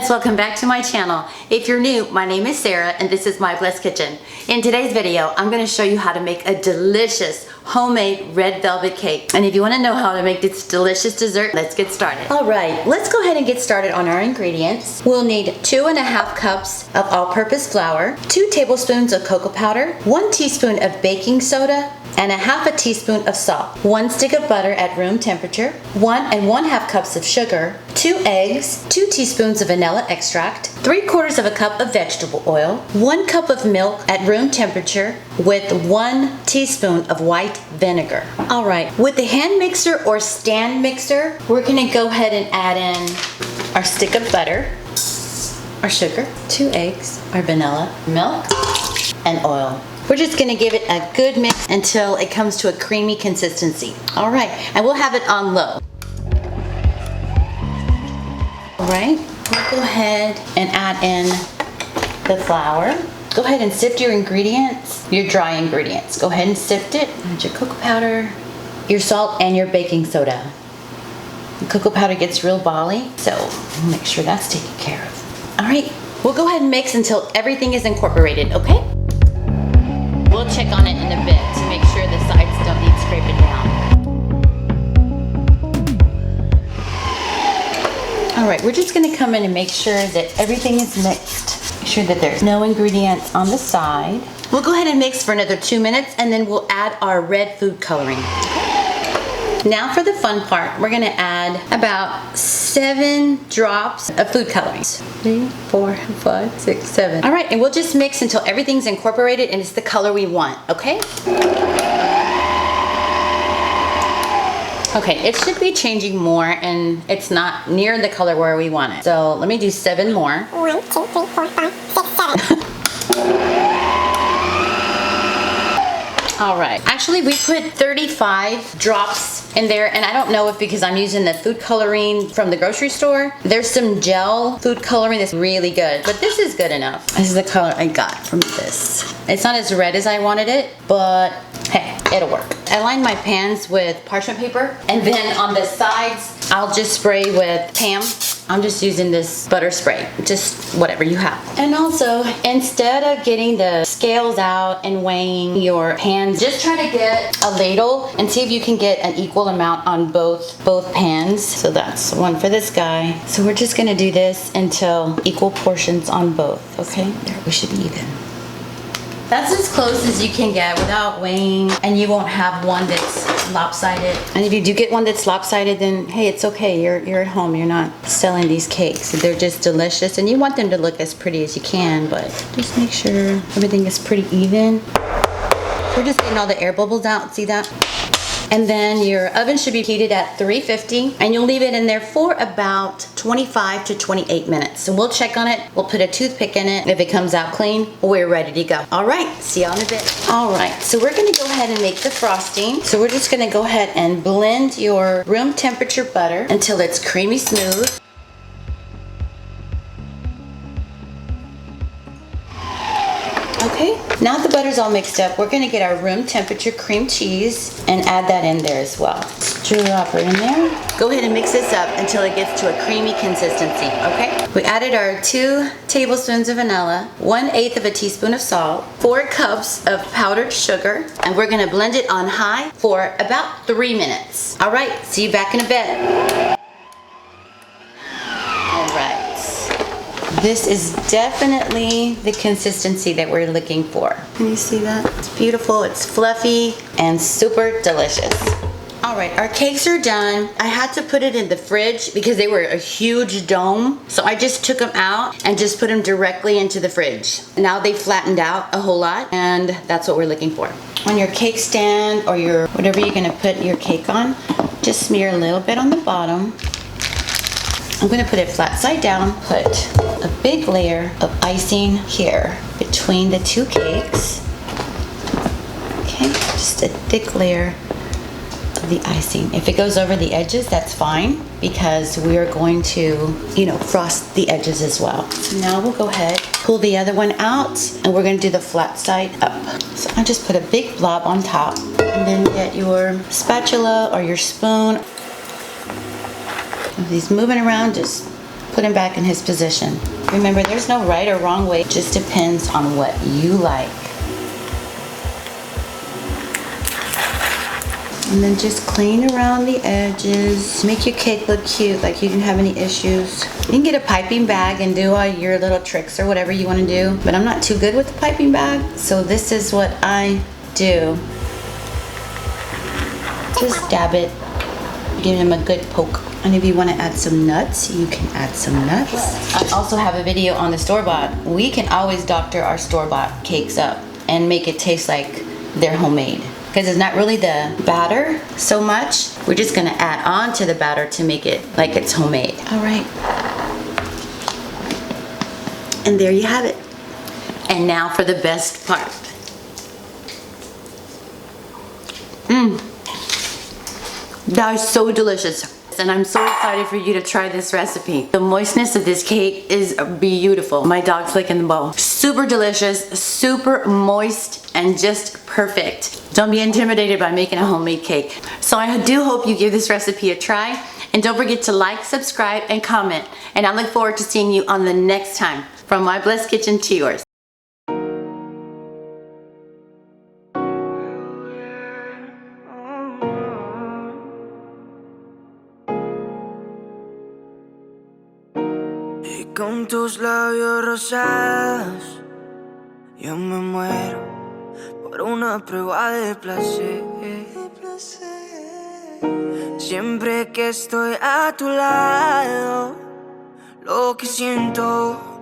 guys, welcome back to my channel. If you're new, my name is Sarah and this is My Blessed Kitchen. In today's video, I'm going to show you how to make a delicious homemade red velvet cake. And if you want to know how to make this delicious dessert, let's get started. Alright, let's go ahead and get started on our ingredients. We'll need 2½ cups of all-purpose flour, 2 tablespoons of cocoa powder, 1 teaspoon of baking soda, and 1/2 teaspoon of salt, 1 stick of butter at room temperature, 1 1/2 cups of sugar, 2 eggs, 2 teaspoons of vanilla extract, 3/4 cup of vegetable oil, 1 cup of milk at room temperature with 1 teaspoon of white vinegar. Alright, with the hand mixer or stand mixer, we're going to go ahead and add in our stick of butter, our sugar, 2 eggs, our vanilla, milk, and oil. We're just going to give it a good mix until it comes to a creamy consistency. Alright, and we'll have it on low. Alright, we'll go ahead and add in the flour. Go ahead and sift your ingredients, your dry ingredients. Go ahead and sift it. Add your cocoa powder, your salt, and your baking soda. The cocoa powder gets real bally, so make sure that's taken care of. Alright, we'll go ahead and mix until everything is incorporated, okay? We'll check on it in a bit to make sure the sides don't need scraping down. Alright, we're just going to come in and make sure that everything is mixed. Make sure that there's no ingredients on the side. We'll go ahead and mix for another 2 minutes and then we'll add our red food coloring. Now for the fun part, we're going to add about 7 drops of food coloring. 3, 4, 5, 6, 7. All right, and we'll just mix until everything's incorporated and it's the color we want, okay? Okay, it should be changing more and it's not near the color where we want it. So let me do 7 more. 1, 2, 3, 4, 5, 6, 7. All right, actually we put 35 drops in there, and I don't know if because I'm using the food coloring from the grocery store. There's some gel food coloring that's really good, but this is good enough. This is the color I got from this. It's not as red as I wanted it, but hey, it'll work. I line my pans with parchment paper, and then on the sides, I'll just spray with Pam. I'm just using this butter spray, just whatever you have. And also, instead of getting the scales out and weighing your pans, just try to get a ladle and see if you can get an equal amount on both pans. So that's one for this guy. So we're just gonna do this until equal portions on both, okay? There, we should be even. That's as close as you can get without weighing, and you won't have one that's lopsided. And if you do get one that's lopsided, then hey, it's okay. You're at home. You're not selling these cakes. They're just delicious, and you want them to look as pretty as you can, but just make sure everything is pretty even. We're just getting all the air bubbles out. See that? And then your oven should be heated at 350, and you'll leave it in there for about 25 to 28 minutes. So we'll check on it. We'll put a toothpick in it. If it comes out clean, we're ready to go. All right, see y'all in a bit. All right, so we're gonna go ahead and make the frosting. So we're just gonna go ahead and blend your room temperature butter until it's creamy smooth. Okay, now the butter's all mixed up, we're gonna get our room temperature cream cheese and add that in there as well. Drop it in there. Go ahead and mix this up until it gets to a creamy consistency, okay? We added our 2 tablespoons of vanilla, 1/8 teaspoon of salt, 4 cups of powdered sugar, and we're gonna blend it on high for about 3 minutes. All right, see you back in a bit. This is definitely the consistency that we're looking for. Can you see that? It's beautiful, it's fluffy, and super delicious. All right, our cakes are done. I had to put it in the fridge because they were a huge dome. So I just took them out and just put them directly into the fridge. Now they flattened out a whole lot, and that's what we're looking for. On your cake stand or your whatever you're gonna put your cake on, just smear a little bit on the bottom. I'm gonna put it flat side down, put a big layer of icing here between the 2 cakes. Okay, just a thick layer of the icing. If it goes over the edges, that's fine because we are going to, frost the edges as well. So now we'll go ahead, pull the other one out, and we're gonna do the flat side up. So I just put a big blob on top, and then get your spatula or your spoon. If he's moving around, just put him back in his position. Remember, there's no right or wrong way. It just depends on what you like. And then just clean around the edges. Make your cake look cute, like you didn't have any issues. You can get a piping bag and do all your little tricks or whatever you want to do. But I'm not too good with the piping bag, so this is what I do. Just dab it. Give him a good poke. And if you want to add some nuts, you can add some nuts. I also have a video on the store-bought. We can always doctor our store-bought cakes up and make it taste like they're homemade. Because it's not really the batter so much. We're just gonna add on to the batter to make it like it's homemade. All right. And there you have it. And now for the best part. That is so delicious. And I'm so excited for you to try this recipe. The moistness of this cake is beautiful. My dog's licking the bowl. Super delicious, super moist, and just perfect. Don't be intimidated by making a homemade cake. So I do hope you give this recipe a try. And don't forget to like, subscribe, and comment. And I look forward to seeing you on the next time. From my blessed kitchen to yours. Y con tus labios rosados yo me muero por una prueba de placer. Siempre que estoy a tu lado, lo que siento